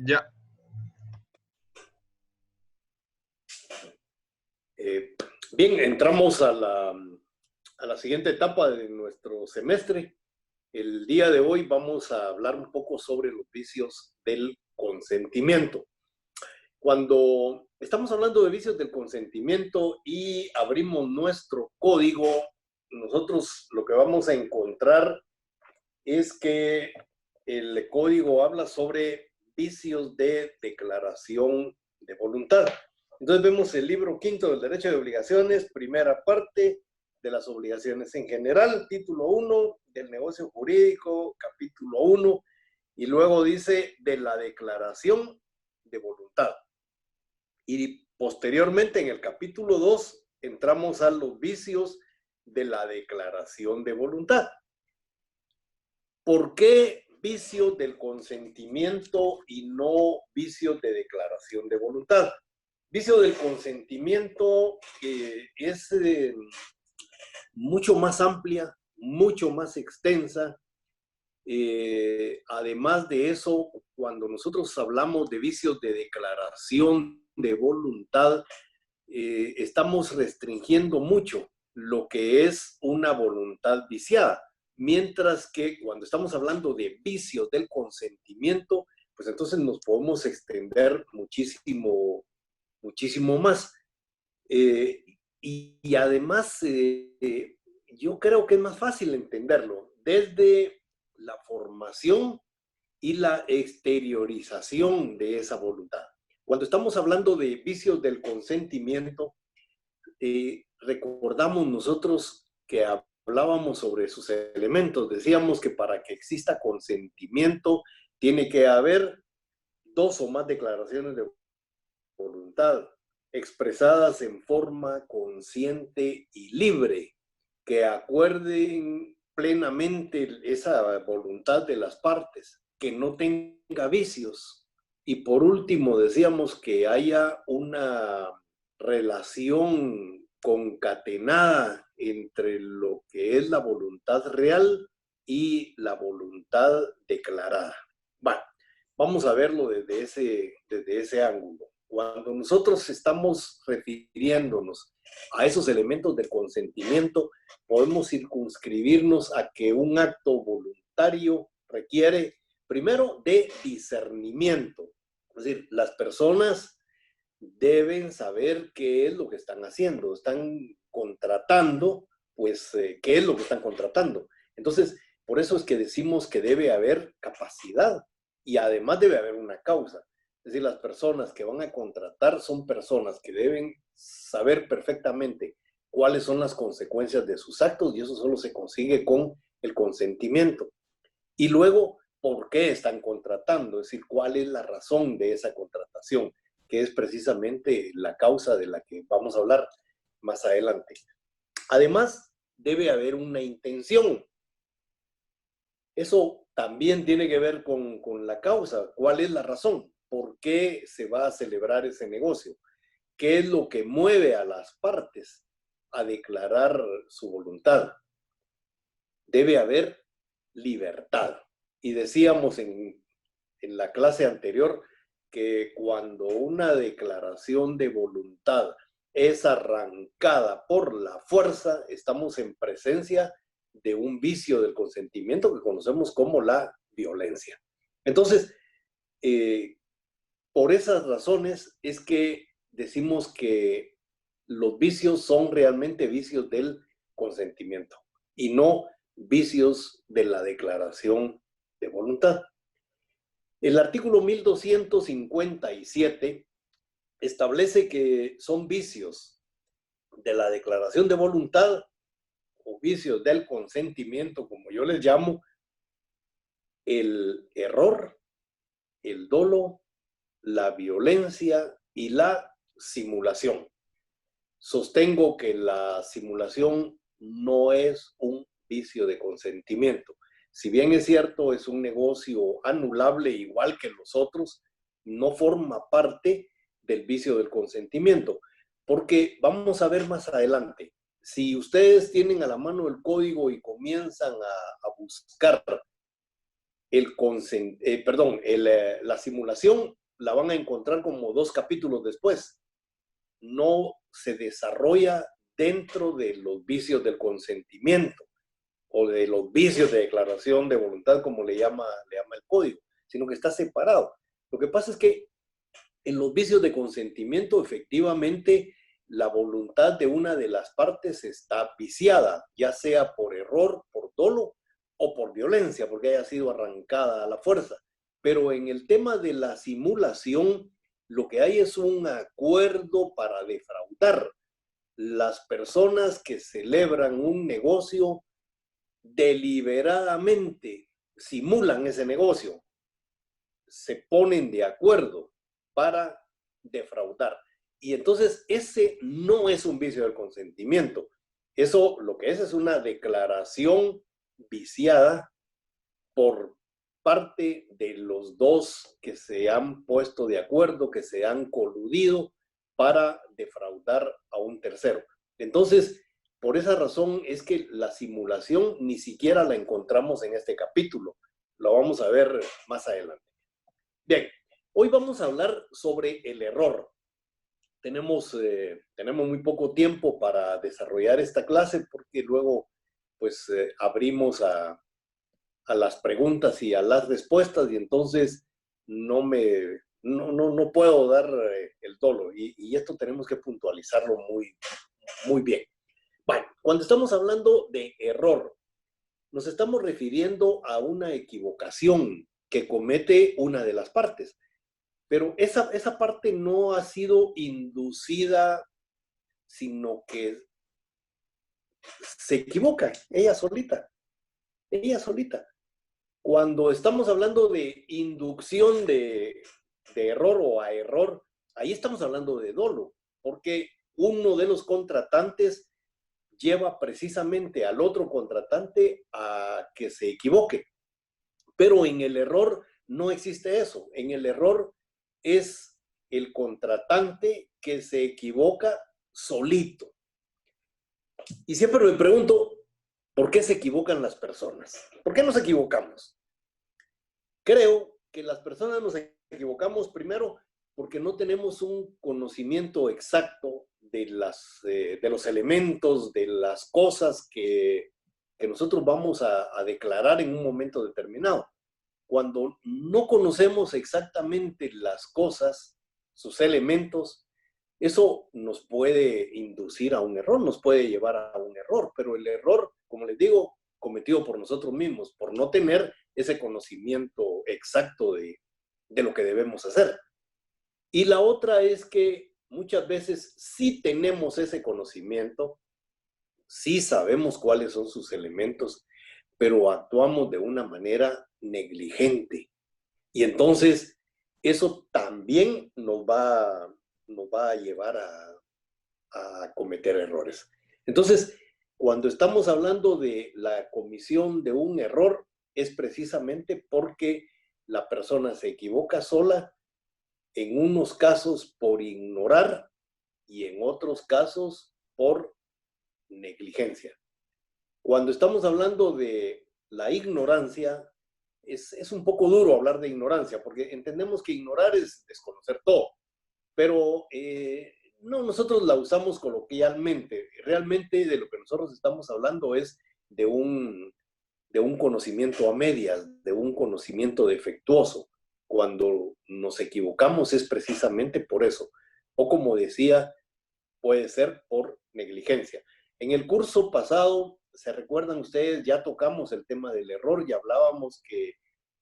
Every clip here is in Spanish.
Ya. Eh, Bien, entramos a la siguiente etapa de nuestro semestre. El día de hoy vamos a hablar un poco sobre los vicios del consentimiento. Cuando estamos hablando de vicios del consentimiento y abrimos nuestro código, nosotros lo que vamos a encontrar es que el código habla sobre vicios de declaración de voluntad. Entonces vemos el libro quinto del derecho de obligaciones, primera parte de las obligaciones en general, título 1 del negocio jurídico, capítulo 1, y luego dice de la declaración de voluntad. Y posteriormente en el capítulo 2 entramos a los vicios de la declaración de voluntad. ¿Por qué vicio del consentimiento y no vicio de declaración de voluntad? Vicio del consentimiento es mucho más amplia, mucho más extensa. Además de eso, cuando nosotros hablamos de vicios de declaración de voluntad, estamos restringiendo mucho lo que es una voluntad viciada. Mientras que cuando estamos hablando de vicios del consentimiento, pues entonces nos podemos extender muchísimo, muchísimo más. Y además, yo creo que es más fácil entenderlo desde la formación y la exteriorización de esa voluntad. Cuando estamos hablando de vicios del consentimiento, recordamos nosotros que hablábamos sobre sus elementos. Decíamos que para que exista consentimiento tiene que haber dos o más declaraciones de voluntad expresadas en forma consciente y libre, que acuerden plenamente esa voluntad de las partes, que no tenga vicios. Y por último, decíamos que haya una relación concatenada entre lo que es la voluntad real y la voluntad declarada. Bueno, vamos a verlo desde ese ángulo. Cuando nosotros estamos refiriéndonos a esos elementos del consentimiento, podemos circunscribirnos a que un acto voluntario requiere primero de discernimiento. Es decir, las personas deben saber qué es lo que están haciendo. Están contratando, pues, ¿qué es lo que están contratando? Entonces, por eso es que decimos que debe haber capacidad y además debe haber una causa. Es decir, las personas que van a contratar son personas que deben saber perfectamente cuáles son las consecuencias de sus actos y eso solo se consigue con el consentimiento. Y luego, ¿por qué están contratando? Es decir, ¿cuál es la razón de esa contratación? Que es precisamente la causa de la que vamos a hablar más adelante. Además, debe haber una intención. Eso también tiene que ver con la causa. ¿Cuál es la razón? ¿Por qué se va a celebrar ese negocio? ¿Qué es lo que mueve a las partes a declarar su voluntad? Debe haber libertad. Y decíamos en la clase anterior que cuando una declaración de voluntad es arrancada por la fuerza, estamos en presencia de un vicio del consentimiento que conocemos como la violencia. Entonces, por esas razones es que decimos que los vicios son realmente vicios del consentimiento y no vicios de la declaración de voluntad. El artículo 1257 establece que son vicios de la declaración de voluntad o vicios del consentimiento, como yo les llamo, el error, el dolo, la violencia y la simulación. Sostengo que la simulación no es un vicio de consentimiento. Si bien es cierto, es un negocio anulable igual que los otros, no forma parte del vicio del consentimiento. Porque vamos a ver más adelante, si ustedes tienen a la mano el código y comienzan a buscar la simulación la van a encontrar como 2 capítulos después. No se desarrolla dentro de los vicios del consentimiento o de los vicios de declaración de voluntad, como le llama el código, sino que está separado. Lo que pasa es que en los vicios de consentimiento, efectivamente, la voluntad de una de las partes está viciada, ya sea por error, por dolo o por violencia, porque haya sido arrancada a la fuerza. Pero en el tema de la simulación, lo que hay es un acuerdo para defraudar. Las personas que celebran un negocio deliberadamente simulan ese negocio, se ponen de acuerdo para defraudar. Y entonces ese no es un vicio del consentimiento. Eso lo que es una declaración viciada por parte de los dos que se han puesto de acuerdo, que se han coludido para defraudar a un tercero. Entonces, por esa razón es que la simulación ni siquiera la encontramos en este capítulo. Lo vamos a ver más adelante. Bien, hoy vamos a hablar sobre el error. Tenemos muy poco tiempo para desarrollar esta clase porque luego pues abrimos a las preguntas y a las respuestas y entonces no puedo dar el dolo y esto tenemos que puntualizarlo muy bien. Bueno, cuando estamos hablando de error, nos estamos refiriendo a una equivocación que comete una de las partes. Pero esa parte no ha sido inducida, sino que se equivoca ella solita. Ella solita. Cuando estamos hablando de inducción de error o a error, ahí estamos hablando de dolo, porque uno de los contratantes lleva precisamente al otro contratante a que se equivoque. Pero en el error no existe eso. En el error es el contratante que se equivoca solito. Y siempre me pregunto, ¿por qué se equivocan las personas? ¿Por qué nos equivocamos? Creo que las personas nos equivocamos primero porque no tenemos un conocimiento exacto de los elementos, de las cosas que nosotros vamos a declarar en un momento determinado. Cuando no conocemos exactamente las cosas, sus elementos, eso nos puede inducir a un error, nos puede llevar a un error, pero el error, como les digo, cometido por nosotros mismos, por no tener ese conocimiento exacto de lo que debemos hacer. Y la otra es que muchas veces sí tenemos ese conocimiento, sí sabemos cuáles son sus elementos, pero actuamos de una manera negligente. Y entonces eso también nos va a llevar a cometer errores. Entonces, cuando estamos hablando de la comisión de un error, es precisamente porque la persona se equivoca sola, en unos casos por ignorar y en otros casos por negligencia. Cuando estamos hablando de la ignorancia, es un poco duro hablar de ignorancia, porque entendemos que ignorar es desconocer todo, pero no, nosotros la usamos coloquialmente. Realmente de lo que nosotros estamos hablando es de un conocimiento a medias, de un conocimiento defectuoso. Cuando nos equivocamos es precisamente por eso. O como decía, puede ser por negligencia. En el curso pasado, ¿se recuerdan ustedes? Ya tocamos el tema del error y hablábamos que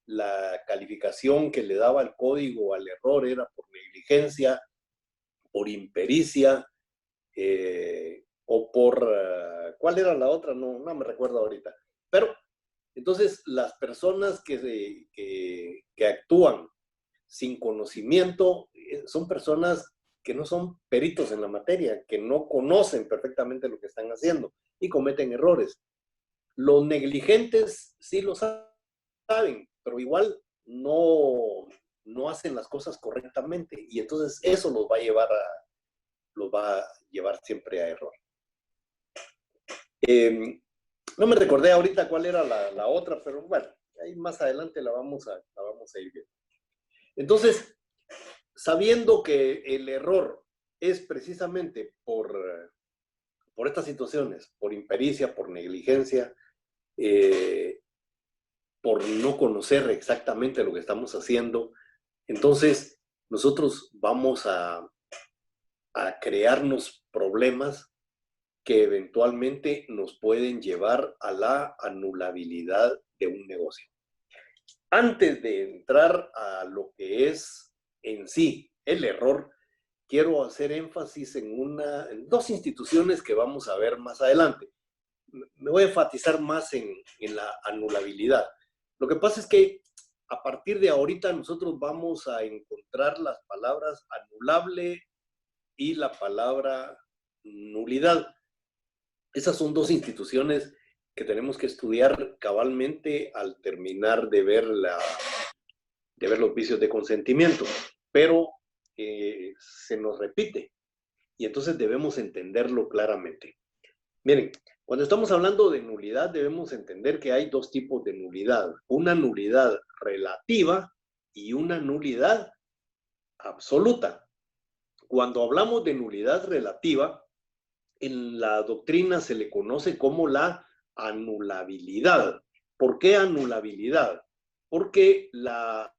la calificación que le daba el código al error era por negligencia, por impericia, o por... ¿cuál era la otra? No me recuerdo ahorita. Pero, entonces, las personas que actúan sin conocimiento son personas que no son peritos en la materia, que no conocen perfectamente lo que están haciendo y cometen errores. Los negligentes sí lo saben, pero igual no hacen las cosas correctamente y entonces eso los va a llevar siempre a error. No me recordé ahorita cuál era la otra, pero bueno, Ahí más adelante la vamos a ir viendo. Entonces, sabiendo que el error es precisamente por estas situaciones, por impericia, por negligencia, por no conocer exactamente lo que estamos haciendo, entonces nosotros vamos a crearnos problemas que eventualmente nos pueden llevar a la anulabilidad de un negocio. Antes de entrar a lo que es en sí el error, quiero hacer énfasis en dos instituciones que vamos a ver más adelante. Me voy a enfatizar más en la anulabilidad. Lo que pasa es que a partir de ahorita nosotros vamos a encontrar las palabras anulable y la palabra nulidad. Esas son dos instituciones que tenemos que estudiar cabalmente al terminar de ver los vicios de consentimiento, pero se nos repite y entonces debemos entenderlo claramente. Miren, cuando estamos hablando de nulidad debemos entender que hay dos tipos de nulidad, una nulidad relativa y una nulidad absoluta. Cuando hablamos de nulidad relativa, en la doctrina se le conoce como la anulabilidad. ¿Por qué anulabilidad? Porque la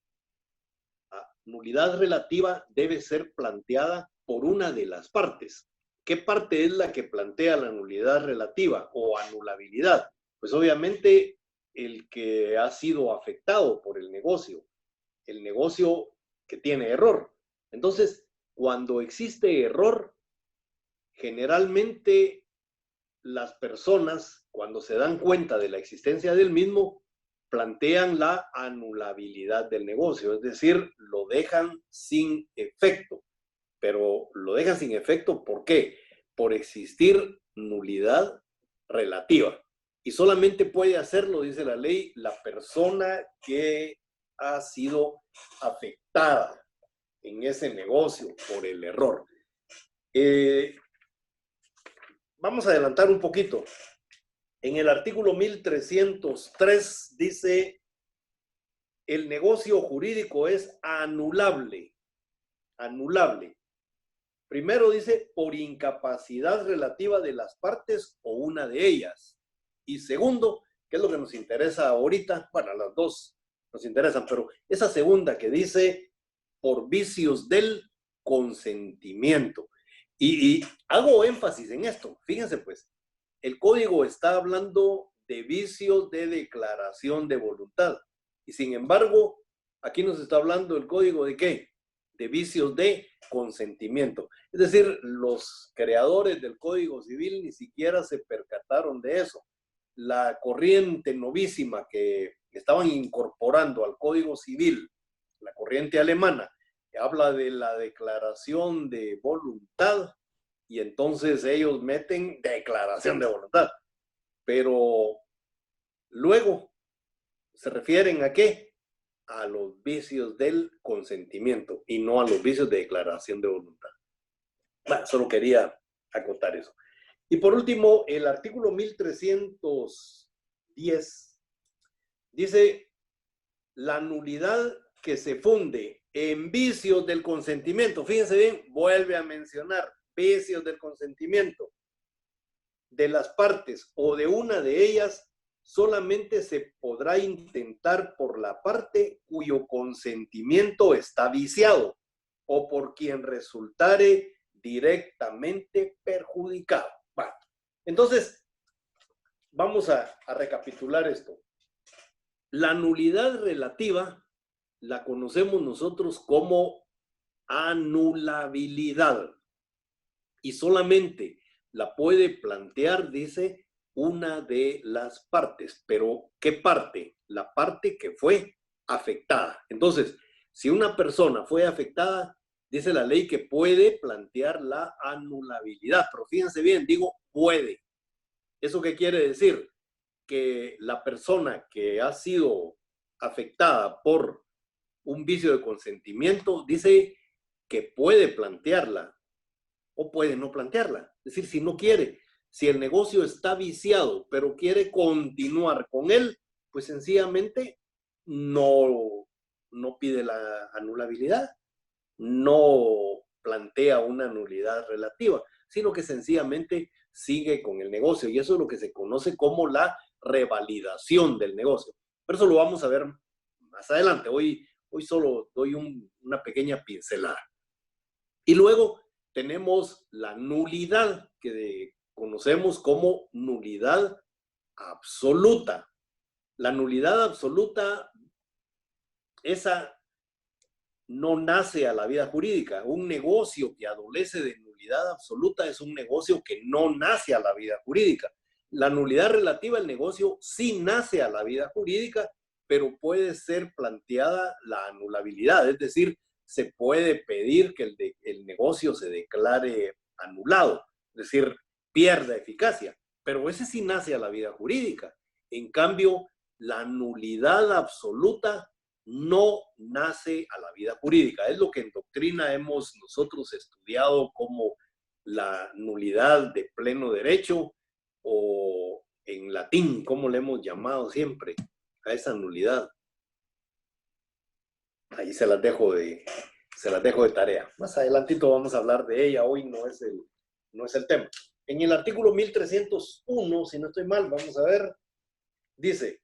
nulidad relativa debe ser planteada por una de las partes. ¿Qué parte es la que plantea la nulidad relativa o anulabilidad? Pues obviamente el que ha sido afectado por el negocio que tiene error. Entonces, cuando existe error, generalmente las personas, cuando se dan cuenta de la existencia del mismo, plantean la anulabilidad del negocio, es decir, lo dejan sin efecto. Pero lo dejan sin efecto, ¿por qué? Por existir nulidad relativa. Y solamente puede hacerlo, dice la ley, la persona que ha sido afectada en ese negocio por el error. Vamos a adelantar un poquito. En el artículo 1303 dice, el negocio jurídico es anulable. Anulable. Primero dice, por incapacidad relativa de las partes o una de ellas. Y segundo, que es lo que nos interesa ahorita, bueno, las dos nos interesan, pero esa segunda que dice, por vicios del consentimiento. Y hago énfasis en esto. Fíjense pues, el código está hablando de vicios de declaración de voluntad. Y sin embargo, aquí nos está hablando el código de ¿qué? De vicios de consentimiento. Es decir, los creadores del Código Civil ni siquiera se percataron de eso. La corriente novísima que estaban incorporando al Código Civil, la corriente alemana, que habla de la declaración de voluntad, y entonces ellos meten declaración de voluntad. Pero luego se refieren ¿a qué? A los vicios del consentimiento y no a los vicios de declaración de voluntad. Bueno, solo quería acotar eso. Y por último, el artículo 1310 dice, la nulidad que se funde en vicios del consentimiento, fíjense bien, vuelve a mencionar vicios del consentimiento de las partes o de una de ellas, solamente se podrá intentar por la parte cuyo consentimiento está viciado o por quien resultare directamente perjudicado. Bueno, entonces, vamos a recapitular esto. La nulidad relativa la conocemos nosotros como anulabilidad y solamente la puede plantear, dice, una de las partes. Pero, ¿qué parte? La parte que fue afectada. Entonces, si una persona fue afectada, dice la ley que puede plantear la anulabilidad. Pero fíjense bien, digo puede. ¿Eso qué quiere decir? Que la persona que ha sido afectada por un vicio de consentimiento dice que puede plantearla o puede no plantearla. Es decir, si no quiere, si el negocio está viciado, pero quiere continuar con él, pues sencillamente no pide la anulabilidad, no plantea una nulidad relativa, sino que sencillamente sigue con el negocio. Y eso es lo que se conoce como la revalidación del negocio. Pero eso lo vamos a ver más adelante. Hoy solo doy una pequeña pincelada. Y luego tenemos la nulidad, que conocemos como nulidad absoluta. La nulidad absoluta, esa no nace a la vida jurídica. Un negocio que adolece de nulidad absoluta es un negocio que no nace a la vida jurídica. La nulidad relativa al negocio sí nace a la vida jurídica, pero puede ser planteada la anulabilidad, es decir, se puede pedir que el negocio se declare anulado, es decir, pierda eficacia, pero ese sí nace a la vida jurídica. En cambio, la nulidad absoluta no nace a la vida jurídica. Es lo que en doctrina hemos nosotros estudiado como la nulidad de pleno derecho, o en latín, como le hemos llamado siempre a esa nulidad. Ahí se las dejo de tarea. Más adelantito vamos a hablar de ella. Hoy no es el tema. En el artículo 1301, si no estoy mal, vamos a ver, dice: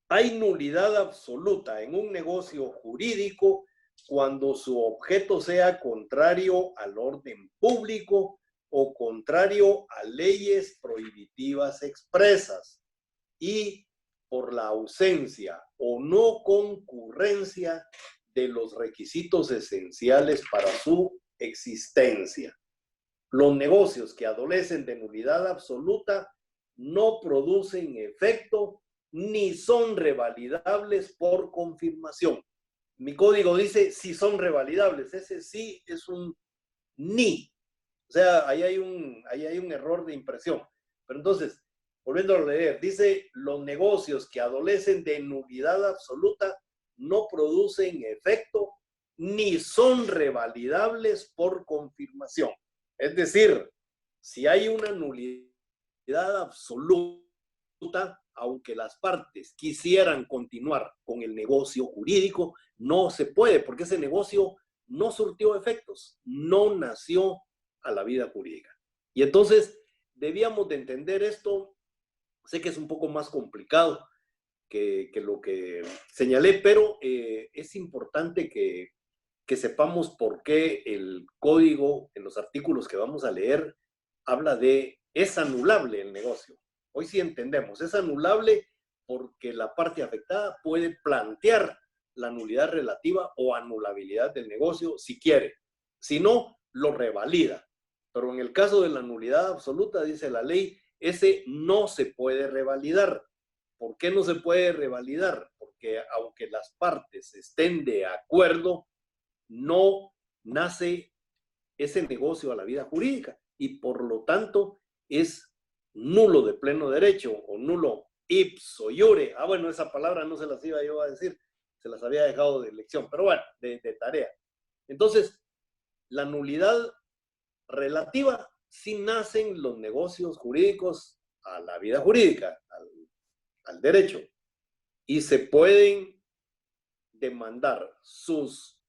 hay nulidad absoluta en un negocio jurídico cuando su objeto sea contrario al orden público o contrario a leyes prohibitivas expresas, y por la ausencia o no concurrencia de los requisitos esenciales para su existencia. Los negocios que adolecen de nulidad absoluta no producen efecto ni son revalidables por confirmación. Mi código dice si son revalidables. Ese sí es un ni. O sea, ahí hay un error de impresión. Pero entonces, volviendo a leer, dice: los negocios que adolecen de nulidad absoluta no producen efecto ni son revalidables por confirmación. Es decir, si hay una nulidad absoluta, aunque las partes quisieran continuar con el negocio jurídico, no se puede, porque ese negocio no surtió efectos, no nació a la vida jurídica. Y entonces debíamos de entender esto. Sé que es un poco más complicado que lo que señalé, pero es importante que sepamos por qué el código, en los artículos que vamos a leer, habla de es anulable el negocio. Hoy sí entendemos, es anulable porque la parte afectada puede plantear la nulidad relativa o anulabilidad del negocio si quiere. Si no, lo revalida. Pero en el caso de la nulidad absoluta, dice la ley, ese no se puede revalidar. ¿Por qué no se puede revalidar? Porque aunque las partes estén de acuerdo, no nace ese negocio a la vida jurídica y por lo tanto es nulo de pleno derecho o nulo ipso iure. Bueno, esa palabra no se las iba yo a decir, se las había dejado de lección, pero bueno, de tarea. Entonces, la nulidad relativa sí nacen los negocios jurídicos a la vida jurídica, al derecho, y se pueden demandar sus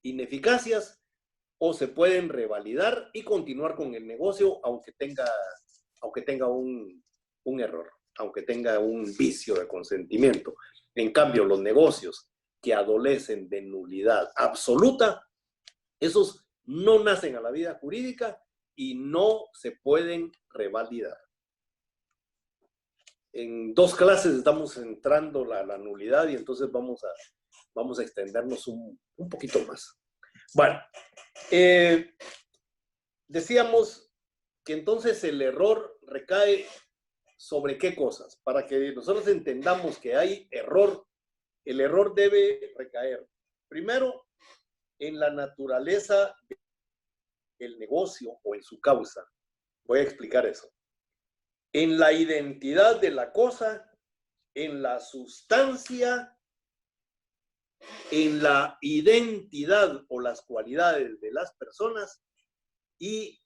ineficacias o se pueden revalidar y continuar con el negocio aunque tenga un error, aunque tenga un vicio de consentimiento. En cambio, los negocios que adolecen de nulidad absoluta, esos no nacen a la vida jurídica y no se pueden revalidar. En 2 clases estamos entrando la nulidad y entonces vamos a extendernos un poquito más. Bueno, decíamos que entonces el error recae sobre qué cosas. Para que nosotros entendamos que hay error, el error debe recaer primero en la naturaleza del negocio o en su causa. Voy a explicar eso. En la identidad de la cosa, en la sustancia, en la identidad o las cualidades de las personas y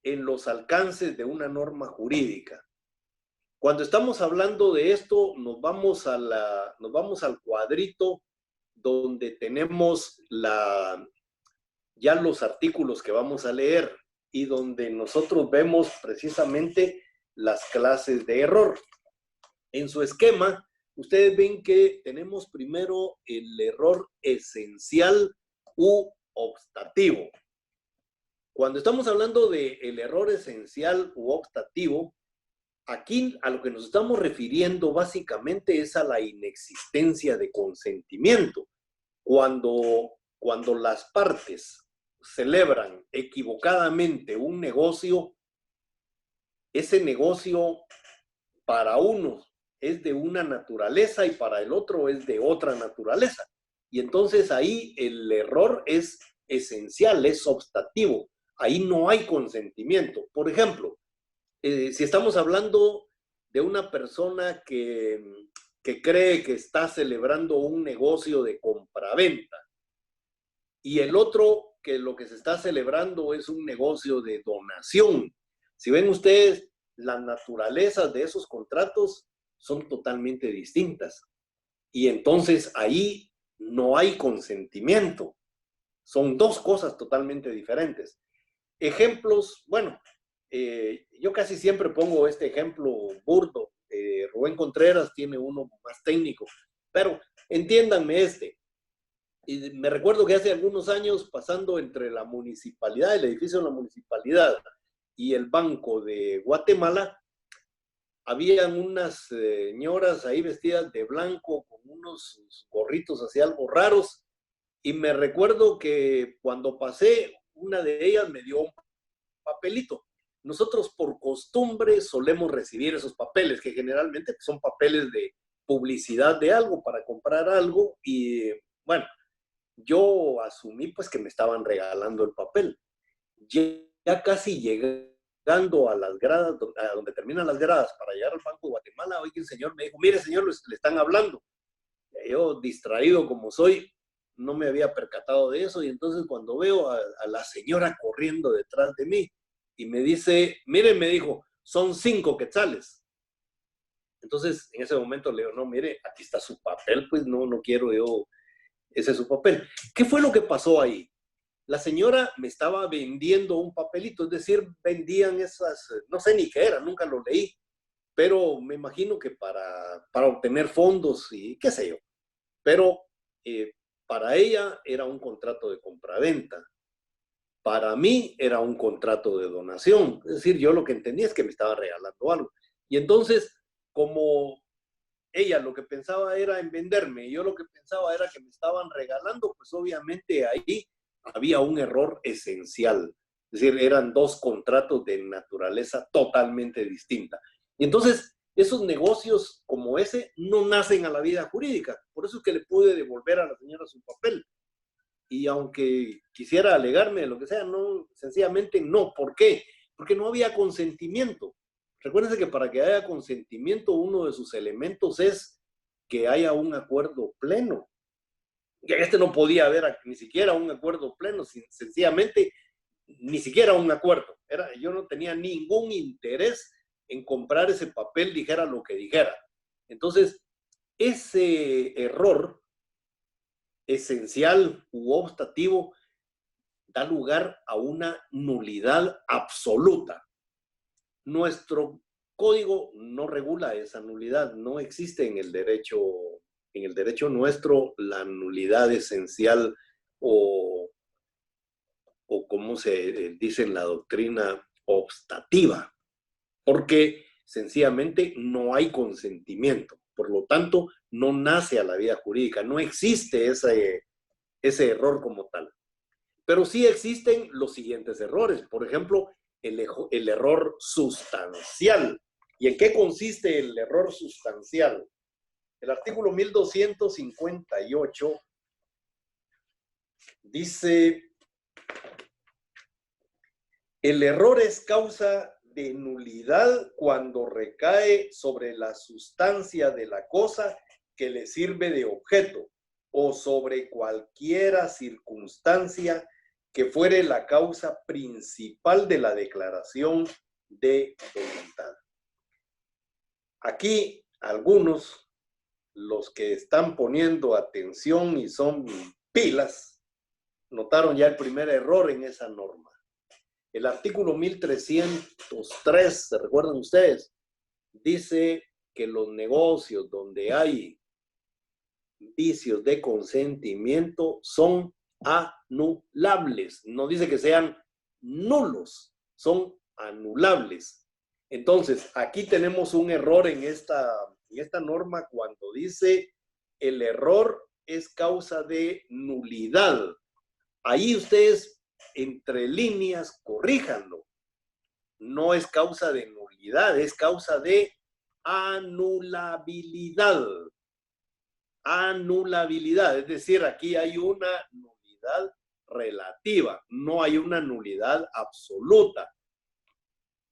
en los alcances de una norma jurídica. Cuando estamos hablando de esto, nos vamos al cuadrito donde tenemos ya los artículos que vamos a leer y donde nosotros vemos precisamente las clases de error. En su esquema, ustedes ven que tenemos primero el error esencial u optativo. Cuando estamos hablando del error esencial u optativo, aquí a lo que nos estamos refiriendo básicamente es a la inexistencia de consentimiento. Cuando las partes celebran equivocadamente un negocio, ese negocio para uno es de una naturaleza y para el otro es de otra naturaleza. Y entonces ahí el error es esencial, es optativo. Ahí no hay consentimiento. Por ejemplo, si estamos hablando de una persona que cree que está celebrando un negocio de compraventa y el otro que lo que se está celebrando es un negocio de donación. Si ven ustedes, las naturalezas de esos contratos son totalmente distintas. Y entonces ahí no hay consentimiento. Son dos cosas totalmente diferentes. Ejemplos, bueno, yo casi siempre pongo este ejemplo burdo. Rubén Contreras tiene uno más técnico, pero entiéndanme este. Y me recuerdo que hace algunos años, pasando entre la municipalidad, el edificio de la municipalidad y el Banco de Guatemala, habían unas señoras ahí vestidas de blanco con unos gorritos así algo raros. Y me recuerdo que cuando pasé, una de ellas me dio un papelito. Nosotros por costumbre solemos recibir esos papeles, que generalmente son papeles de publicidad de algo para comprar algo. Y bueno, yo asumí pues que me estaban regalando el papel. Ya casi llegando a las gradas, a donde terminan las gradas para llegar al Banco de Guatemala, hoy el señor me dijo, mire señor, le están hablando. Yo, distraído como soy, no me había percatado de eso y entonces cuando veo a la señora corriendo detrás de mí y me dice, mire, me dijo, son 5 quetzales. Entonces en ese momento le digo, no, mire, aquí está su papel, pues no quiero yo, ese es su papel. ¿Qué fue lo que pasó ahí? La señora me estaba vendiendo un papelito, es decir, vendían esas, no sé ni qué era, nunca lo leí, pero me imagino que para obtener fondos y qué sé yo. Pero para ella era un contrato de compraventa. Para mí era un contrato de donación. Es decir, yo lo que entendía es que me estaba regalando algo. Y entonces, como ella lo que pensaba era en venderme y yo lo que pensaba era que me estaban regalando, pues obviamente ahí había un error esencial. Es decir, eran dos contratos de naturaleza totalmente distinta. Y entonces, esos negocios como ese no nacen a la vida jurídica. Por eso es que le pude devolver a la señora su papel. Y aunque quisiera alegarme lo que sea, no, sencillamente no. ¿Por qué? Porque no había consentimiento. Recuérdense que para que haya consentimiento, uno de sus elementos es que haya un acuerdo pleno. Y este no podía haber ni siquiera un acuerdo pleno, sencillamente ni siquiera un acuerdo. Yo no tenía ningún interés en comprar ese papel, dijera lo que dijera. Entonces, ese error esencial u optativo da lugar a una nulidad absoluta. Nuestro código no regula esa nulidad, no existe en el derecho nuestro la nulidad esencial o como se dice en la doctrina, optativa, porque sencillamente no hay consentimiento. Por lo tanto, no nace a la vida jurídica, no existe ese error como tal. Pero sí existen los siguientes errores. Por ejemplo, el error sustancial. ¿Y en qué consiste el error sustancial? El artículo 1258 dice, el error es causa de nulidad cuando recae sobre la sustancia de la cosa que le sirve de objeto o sobre cualquiera circunstancia que fuere la causa principal de la declaración de voluntad. Aquí algunos, los que están poniendo atención y son pilas, notaron ya el primer error en esa norma. El artículo 1303, ¿se recuerdan ustedes? Dice que los negocios donde hay vicios de consentimiento son anulables. No dice que sean nulos, son anulables. Entonces, aquí tenemos un error en esta norma cuando dice el error es causa de nulidad. Ahí ustedes, entre líneas, corríjanlo. No es causa de nulidad, es causa de anulabilidad. Anulabilidad, es decir, aquí hay una nulidad relativa, no hay una nulidad absoluta.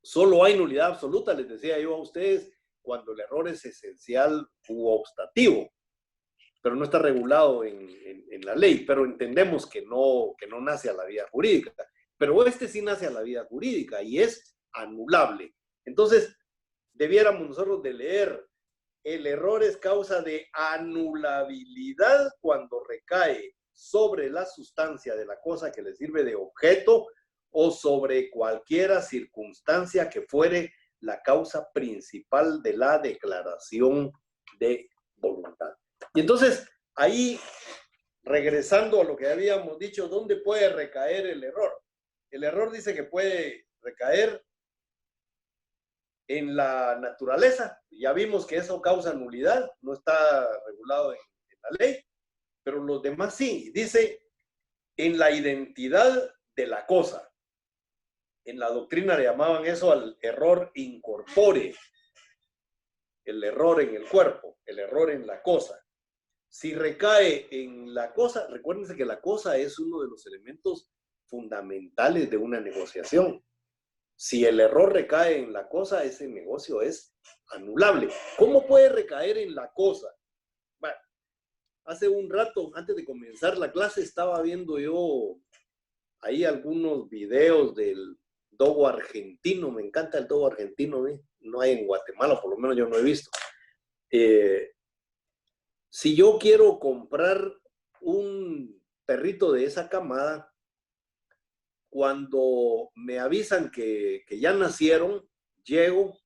Solo hay nulidad absoluta, les decía yo a ustedes, cuando el error es esencial u optativo, pero no está regulado en la ley, pero entendemos que no nace a la vía jurídica. Pero este sí nace a la vía jurídica y es anulable. Entonces, debiéramos nosotros de leer: el error es causa de anulabilidad cuando recae sobre la sustancia de la cosa que le sirve de objeto o sobre cualquiera circunstancia que fuere la causa principal de la declaración de voluntad. Y entonces, ahí, regresando a lo que habíamos dicho, ¿dónde puede recaer el error? El error dice que puede recaer en la naturaleza. Ya vimos que eso causa nulidad, no está regulado en la ley, pero los demás sí. Dice en la identidad de la cosa. En la doctrina le llamaban eso al error incorpore, el error en el cuerpo, el error en la cosa. Si recae en la cosa, recuérdense que la cosa es uno de los elementos fundamentales de una negociación. Si el error recae en la cosa, ese negocio es anulable. ¿Cómo puede recaer en la cosa? Bueno, hace un rato, antes de comenzar la clase, estaba viendo yo ahí algunos videos del dogo argentino. Me encanta el dogo argentino, ¿eh? No hay en Guatemala, por lo menos yo no he visto. Si yo quiero comprar un perrito de esa camada, cuando me avisan que ya nacieron, llego,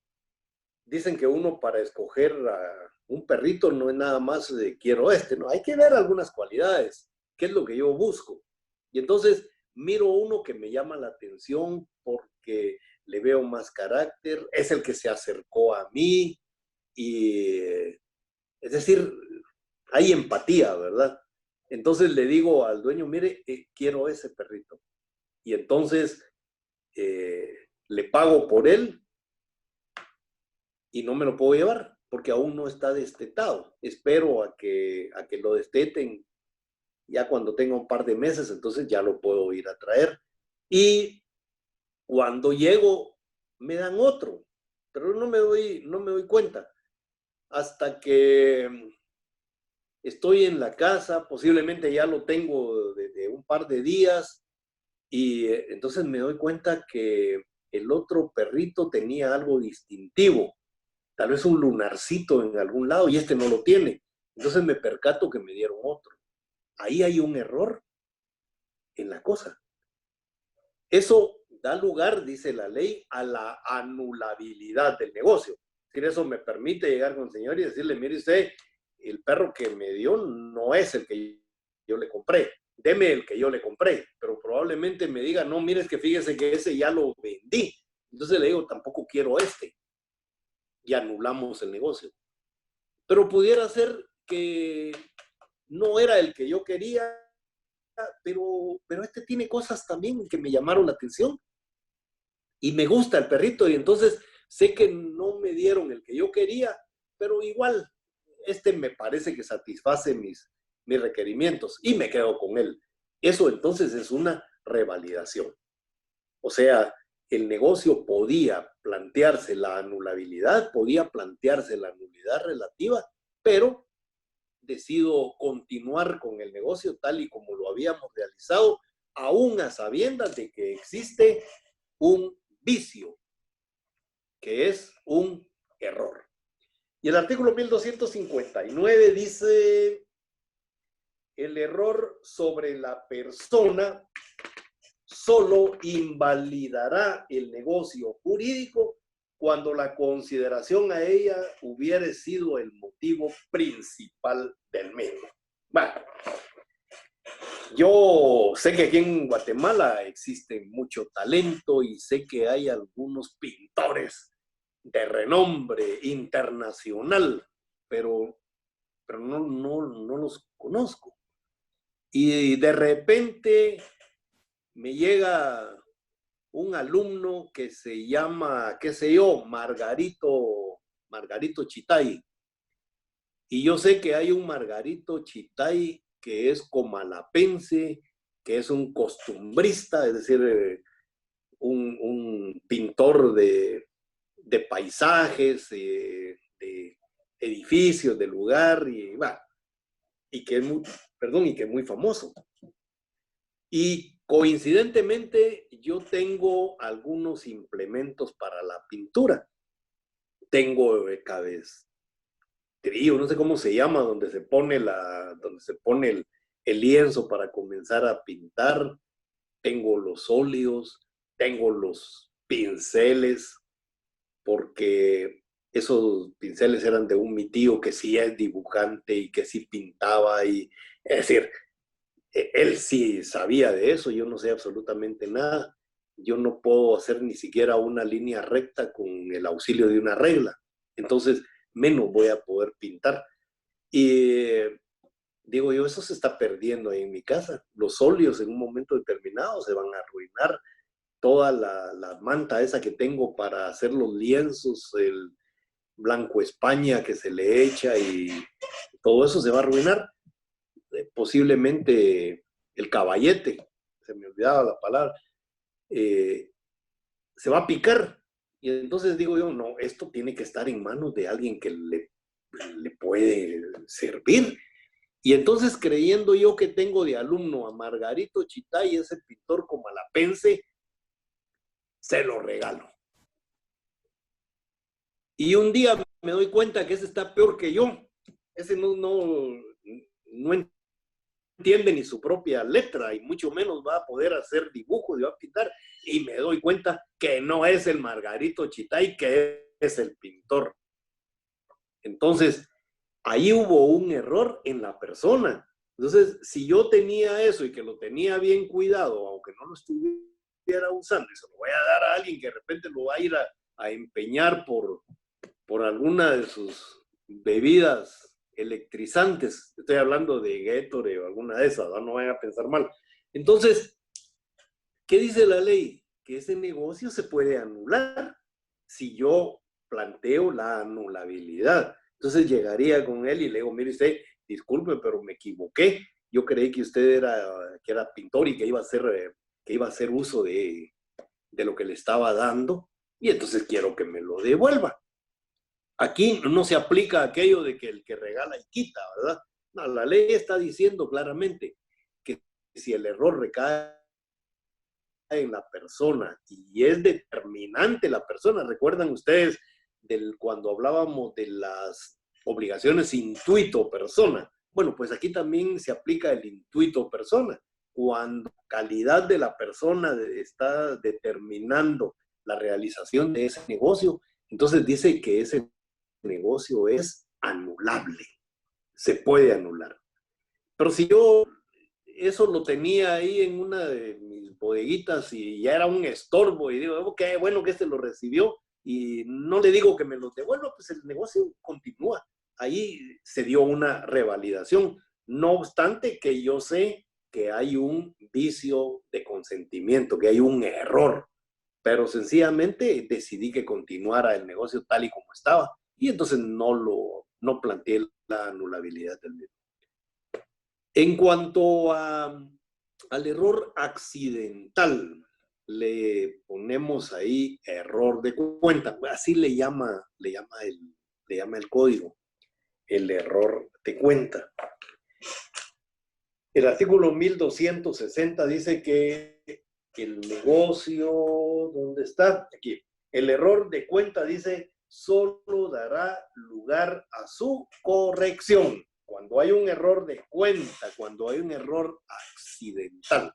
dicen que uno para escoger a un perrito no es nada más de quiero este, no, hay que ver algunas cualidades, qué es lo que yo busco. Y entonces miro uno que me llama la atención porque le veo más carácter, es el que se acercó a mí, y es decir, hay empatía, ¿verdad? Entonces le digo al dueño, mire, quiero ese perrito. Y entonces le pago por él y no me lo puedo llevar porque aún no está destetado. Espero a que lo desteten ya cuando tenga un par de meses, entonces ya lo puedo ir a traer. Y cuando llego, me dan otro, pero no me doy cuenta hasta que estoy en la casa, posiblemente ya lo tengo de un par de días, y entonces me doy cuenta que el otro perrito tenía algo distintivo, tal vez un lunarcito en algún lado, y este no lo tiene. Entonces me percato que me dieron otro. Ahí hay un error en la cosa. Eso da lugar, dice la ley, a la anulabilidad del negocio. Eso me permite llegar con el señor y decirle, mire usted, el perro que me dio no es el que yo le compré. Deme el que yo le compré, pero probablemente me diga, no, mire, es que fíjese que ese ya lo vendí. Entonces le digo, tampoco quiero este. Y anulamos el negocio. Pero pudiera ser que no era el que yo quería, pero este tiene cosas también que me llamaron la atención. Y me gusta el perrito, y entonces sé que no me dieron el que yo quería, pero igual, este me parece que satisface mis requerimientos y me quedo con él. Eso entonces es una revalidación. O sea, el negocio podía plantearse la anulabilidad, podía plantearse la nulidad relativa, pero decido continuar con el negocio tal y como lo habíamos realizado, aún a sabiendas de que existe un vicio, que es un error. Y el artículo 1259 dice: el error sobre la persona solo invalidará el negocio jurídico cuando la consideración a ella hubiera sido el motivo principal del mismo. Bueno, yo sé que aquí en Guatemala existe mucho talento y sé que hay algunos pintores de renombre internacional, pero no los conozco. Y de repente me llega un alumno que se llama, qué sé yo, Margarito Chitay. Y yo sé que hay un Margarito Chitay que es comalapense, que es un costumbrista, es decir, un pintor de paisajes, de edificios, de lugar, y que es muy, perdón, y que es muy famoso. Y coincidentemente yo tengo algunos implementos para la pintura. Tengo cabestrillo, no sé cómo se llama, donde se pone el lienzo para comenzar a pintar. Tengo los óleos, tengo los pinceles, porque esos pinceles eran de mi tío que sí es dibujante y que sí pintaba, y es decir, él sí sabía de eso, yo no sé absolutamente nada. Yo no puedo hacer ni siquiera una línea recta con el auxilio de una regla. Entonces, menos voy a poder pintar. Y digo yo, eso se está perdiendo ahí en mi casa. Los óleos en un momento determinado se van a arruinar. Toda la manta esa que tengo para hacer los lienzos, el blanco España que se le echa, y todo eso se va a arruinar. Posiblemente el caballete, se me olvidaba la palabra, se va a picar. Y entonces digo yo, no, esto tiene que estar en manos de alguien que le puede servir. Y entonces, creyendo yo que tengo de alumno a Margarito Chitay, ese pintor comalapense, se lo regalo. Y un día me doy cuenta que ese está peor que yo. Ese no entiende ni su propia letra, y mucho menos va a poder hacer dibujos y va a pintar. Y me doy cuenta que no es el Margarito Chitay, que es el pintor. Entonces, ahí hubo un error en la persona. Entonces, si yo tenía eso y que lo tenía bien cuidado, aunque no lo estuviera usando, y se lo voy a dar a alguien que de repente lo va a ir a empeñar por alguna de sus bebidas electrizantes, estoy hablando de Gatorade o alguna de esas, no vayan a pensar mal. Entonces, ¿qué dice la ley? Que ese negocio se puede anular si yo planteo la anulabilidad. Entonces llegaría con él y le digo, mire usted, disculpe, pero me equivoqué. Yo creí que usted era pintor y que iba a hacer uso de lo que le estaba dando, y entonces quiero que me lo devuelva. Aquí no se aplica aquello de que el que regala y quita, ¿verdad? No, la ley está diciendo claramente que si el error recae en la persona y es determinante la persona, ¿recuerdan ustedes cuando hablábamos de las obligaciones intuito persona? Bueno, pues aquí también se aplica el intuito persona. Cuando la calidad de la persona está determinando la realización de ese negocio, entonces dice que ese negocio es anulable, se puede anular. Pero si yo eso lo tenía ahí en una de mis bodeguitas y ya era un estorbo, y digo, qué bueno que este lo recibió y no le digo que me lo devuelva, pues el negocio continúa. Ahí se dio una revalidación, no obstante que yo sé que hay un vicio de consentimiento, que hay un error, pero sencillamente decidí que continuara el negocio tal y como estaba, y entonces no planteé la anulabilidad del mismo. En cuanto al error accidental, le ponemos ahí error de cuenta, así le llama el código, el error de cuenta. El artículo 1260 dice que el negocio, ¿dónde está? Aquí. El error de cuenta dice, solo dará lugar a su corrección. Cuando hay un error de cuenta, cuando hay un error accidental.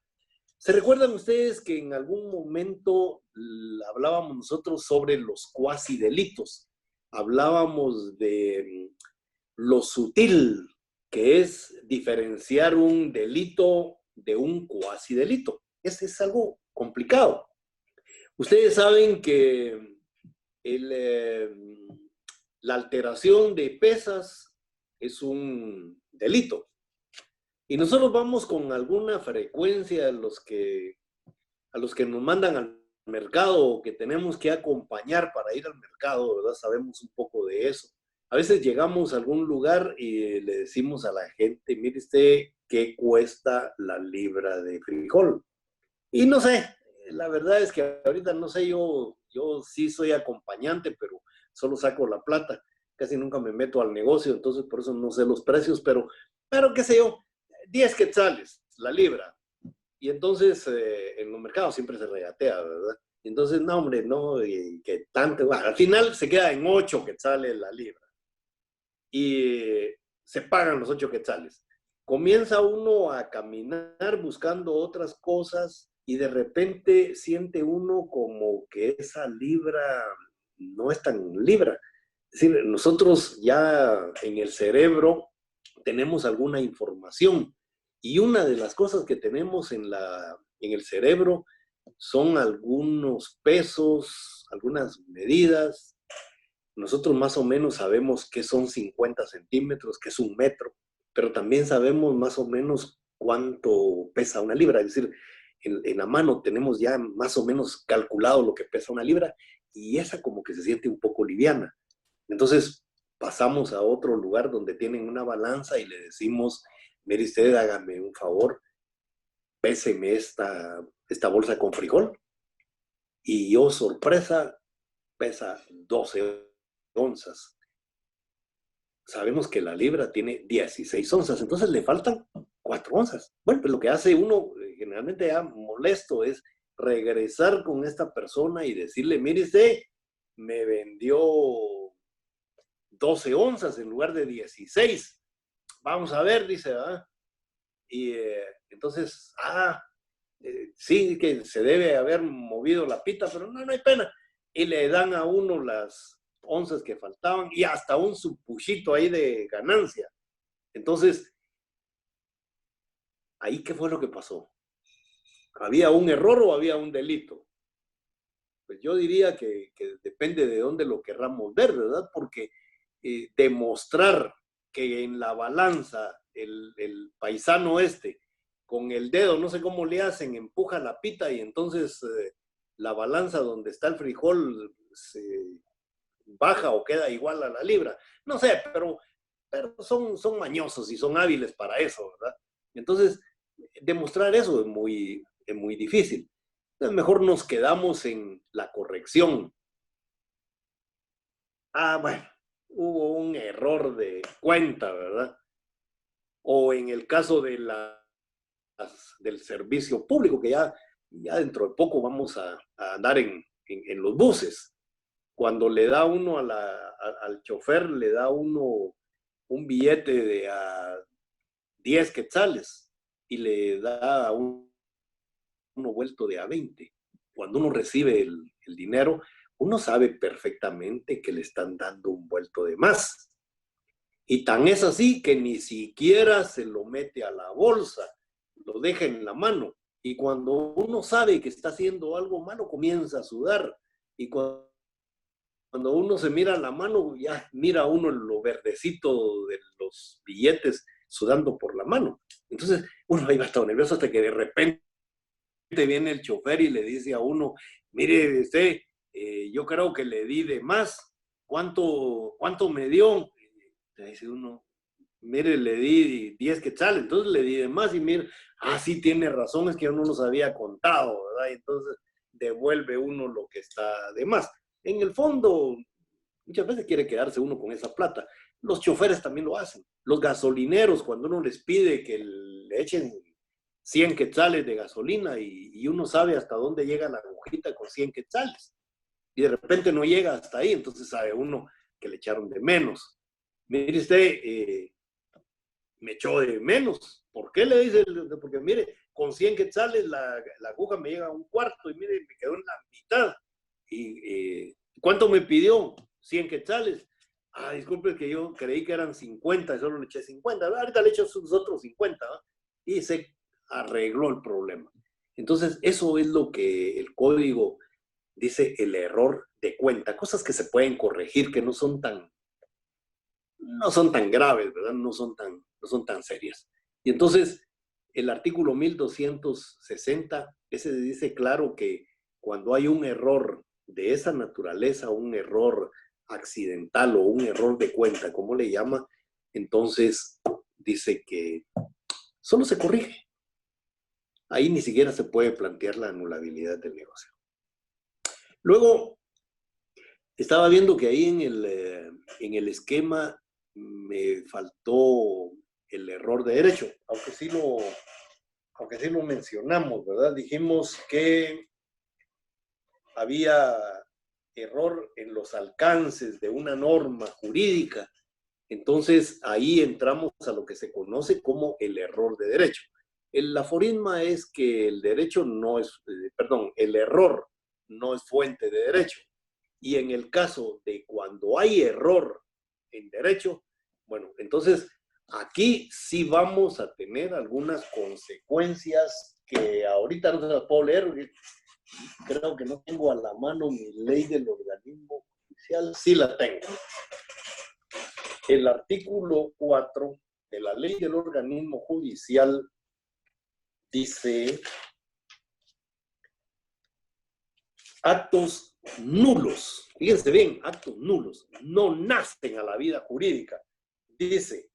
¿Se recuerdan ustedes que en algún momento hablábamos nosotros sobre los cuasi delitos? Hablábamos de lo sutil que es diferenciar un delito de un cuasi delito. Ese es algo complicado. Ustedes saben que la alteración de pesas es un delito. Y nosotros vamos con alguna frecuencia a los que nos mandan al mercado o que tenemos que acompañar para ir al mercado, ¿verdad? Sabemos un poco de eso. A veces llegamos a algún lugar y le decimos a la gente, mire usted, ¿qué cuesta la libra de frijol? Y no sé, la verdad es que ahorita no sé, yo sí soy acompañante, pero solo saco la plata. Casi nunca me meto al negocio, entonces por eso no sé los precios, pero qué sé yo, 10 quetzales la libra. Y entonces en los mercados siempre se regatea, ¿verdad? Entonces, no, hombre, no, que tanto, bueno, al final se queda en 8 quetzales la libra. Y se pagan los 8 quetzales. Comienza uno a caminar buscando otras cosas y de repente siente uno como que esa libra no es tan libra. Es decir, nosotros ya en el cerebro tenemos alguna información y una de las cosas que tenemos en el cerebro son algunos pesos, algunas medidas. Nosotros más o menos sabemos qué son 50 centímetros, qué es un metro, pero también sabemos más o menos cuánto pesa una libra. Es decir, en la mano tenemos ya más o menos calculado lo que pesa una libra y esa como que se siente un poco liviana. Entonces pasamos a otro lugar donde tienen una balanza y le decimos, mire usted, hágame un favor, péseme esta bolsa con frijol. Y oh, sorpresa, pesa 12 onzas. Sabemos que la libra tiene 16 onzas, entonces le faltan 4 onzas. Bueno, pues lo que hace uno generalmente ya molesto es regresar con esta persona y decirle, mire usted, me vendió 12 onzas en lugar de 16. Vamos a ver, dice, ¿verdad? Y entonces, sí, que se debe haber movido la pita, pero no hay pena. Y le dan a uno las onzas que faltaban y hasta un supuchito ahí de ganancia. Entonces, ¿ahí qué fue lo que pasó? ¿Había un error o había un delito? Pues yo diría que depende de dónde lo querramos ver, ¿verdad? Porque demostrar que en la balanza el paisano con el dedo, no sé cómo le hacen, empuja la pita y entonces la balanza donde está el frijol se baja o queda igual a la libra. No sé, pero son mañosos y son hábiles para eso, ¿verdad? Entonces, demostrar eso es muy difícil. Entonces, mejor nos quedamos en la corrección. Bueno, hubo un error de cuenta, ¿verdad? O en el caso de del servicio público, que ya dentro de poco vamos a andar en los buses. Cuando le da uno al chofer, le da uno un billete de 10 quetzales y le da a uno vuelto de 20. Cuando uno recibe el dinero, uno sabe perfectamente que le están dando un vuelto de más. Y tan es así que ni siquiera se lo mete a la bolsa, lo deja en la mano. Y cuando uno sabe que está haciendo algo malo, comienza a sudar. Y cuando uno se mira la mano, ya mira uno lo verdecito de los billetes sudando por la mano. Entonces, uno ahí va todo nervioso hasta que de repente viene el chofer y le dice a uno, mire usted, yo creo que le di de más. ¿Cuánto me dio? Le dice uno, mire, le di 10 quetzales, entonces le di de más y mire, sí tiene razón, es que yo no los había contado, ¿verdad? Entonces devuelve uno lo que está de más. En el fondo, muchas veces quiere quedarse uno con esa plata. Los choferes también lo hacen. Los gasolineros, cuando uno les pide que le echen 100 quetzales de gasolina y uno sabe hasta dónde llega la agujita con 100 quetzales. y de repente no llega hasta ahí, entonces sabe uno que le echaron de menos. Mire usted, me echó de menos. ¿Por qué le dice? Porque mire, con 100 quetzales la aguja me llega a un cuarto y mire, me quedó en la mitad. ¿Y cuánto me pidió? 100 quetzales. Ah, disculpe que yo creí que eran 50 y solo le eché 50. Ahorita le echo sus otros 50, ¿no? Y se arregló el problema. Entonces, eso es lo que el código dice, el error de cuenta. Cosas que se pueden corregir, que no son tan graves, ¿verdad? No son tan serias. Y entonces, el artículo 1260, ese dice claro que cuando hay un error de esa naturaleza, un error accidental o un error de cuenta, como le llama, entonces dice que solo se corrige. Ahí ni siquiera se puede plantear la anulabilidad del negocio. Luego, estaba viendo que ahí en el esquema me faltó el error de derecho, aunque sí lo mencionamos, ¿verdad? Dijimos que había error en los alcances de una norma jurídica. Entonces, ahí entramos a lo que se conoce como el error de derecho. El aforisma es que el error no es fuente de derecho. Y en el caso de cuando hay error en derecho, bueno, entonces aquí sí vamos a tener algunas consecuencias que ahorita no se las puedo leer. Creo que no tengo a la mano mi ley del organismo judicial. Sí la tengo. El artículo 4 de la ley del organismo judicial dice: actos nulos, fíjense bien, actos nulos, no nacen a la vida jurídica. Dice,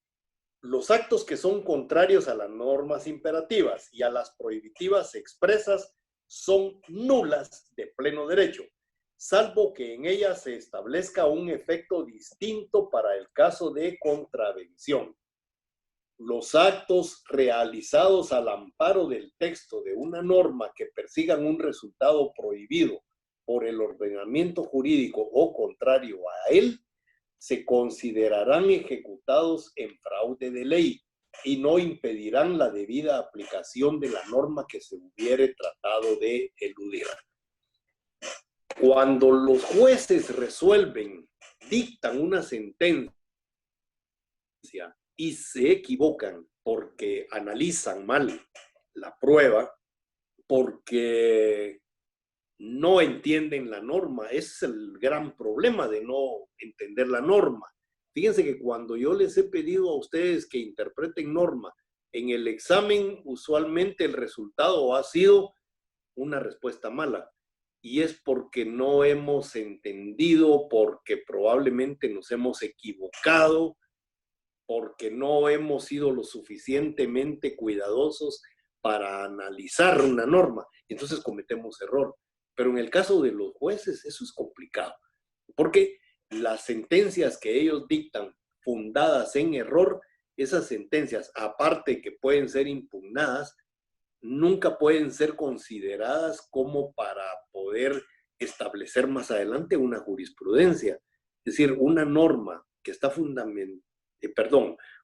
los actos que son contrarios a las normas imperativas y a las prohibitivas expresas son nulas de pleno derecho, salvo que en ellas se establezca un efecto distinto para el caso de contravención. Los actos realizados al amparo del texto de una norma que persigan un resultado prohibido por el ordenamiento jurídico o contrario a él, se considerarán ejecutados en fraude de ley y no impedirán la debida aplicación de la norma que se hubiere tratado de eludir. Cuando los jueces resuelven, dictan una sentencia y se equivocan porque analizan mal la prueba, porque no entienden la norma. Ese es el gran problema de no entender la norma. Fíjense que cuando yo les he pedido a ustedes que interpreten norma, en el examen usualmente el resultado ha sido una respuesta mala. Y es porque no hemos entendido, porque probablemente nos hemos equivocado, porque no hemos sido lo suficientemente cuidadosos para analizar una norma. Entonces cometemos error. Pero en el caso de los jueces eso es complicado, porque las sentencias que ellos dictan fundadas en error, esas sentencias, aparte que pueden ser impugnadas, nunca pueden ser consideradas como para poder establecer más adelante una jurisprudencia. Es decir, una norma que está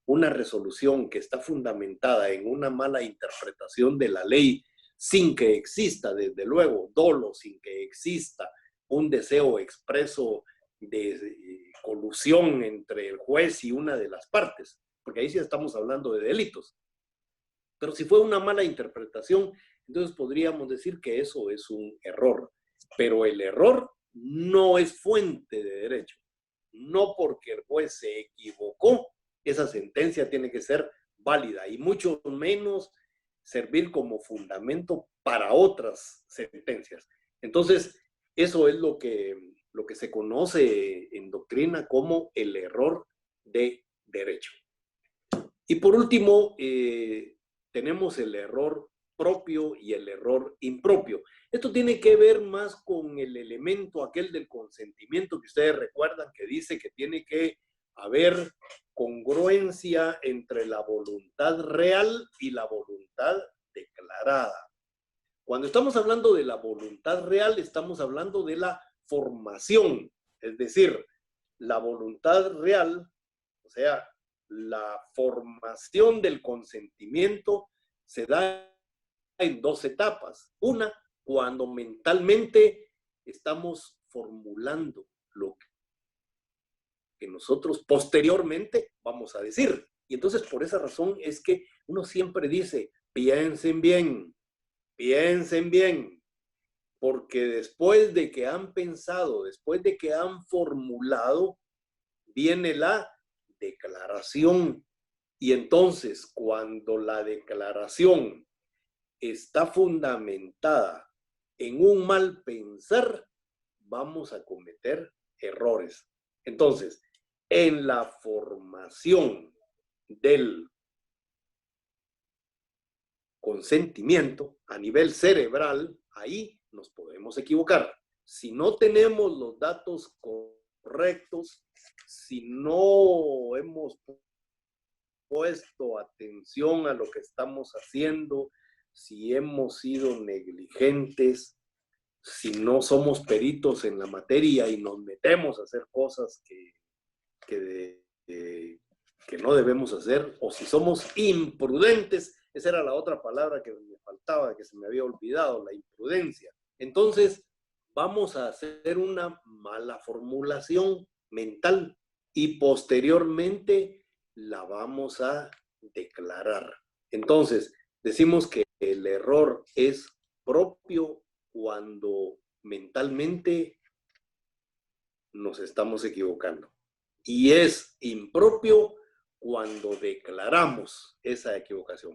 una resolución que está fundamentada en una mala interpretación de la ley, sin que exista, desde luego, dolo, sin que exista un deseo expreso de colusión entre el juez y una de las partes, porque ahí sí estamos hablando de delitos. Pero si fue una mala interpretación, entonces podríamos decir que eso es un error. Pero el error no es fuente de derecho. No porque el juez se equivocó, esa sentencia tiene que ser válida y mucho menos servir como fundamento para otras sentencias. Entonces, eso es lo que se conoce en doctrina como el error de derecho. Y por último, tenemos el error propio y el error impropio. Esto tiene que ver más con el elemento aquel del consentimiento que ustedes recuerdan que dice que tiene que haber congruencia entre la voluntad real y la voluntad declarada. Cuando estamos hablando de la voluntad real, estamos hablando de la formación, es decir, la voluntad real, o sea, la formación del consentimiento se da en dos etapas. Una, cuando mentalmente estamos formulando lo que nosotros posteriormente vamos a decir. Y entonces por esa razón es que uno siempre dice, piensen bien, porque después de que han pensado, después de que han formulado, viene la declaración. Y entonces, cuando la declaración está fundamentada en un mal pensar, vamos a cometer errores. Entonces, en la formación del consentimiento a nivel cerebral, ahí nos podemos equivocar. Si no tenemos los datos correctos, si no hemos puesto atención a lo que estamos haciendo, si hemos sido negligentes, si no somos peritos en la materia y nos metemos a hacer cosas que no debemos hacer, o si somos imprudentes, esa era la otra palabra que me faltaba, que se me había olvidado, la imprudencia. Entonces, vamos a hacer una mala formulación mental y posteriormente la vamos a declarar. Entonces, decimos que el error es propio cuando mentalmente nos estamos equivocando. Y es impropio cuando declaramos esa equivocación.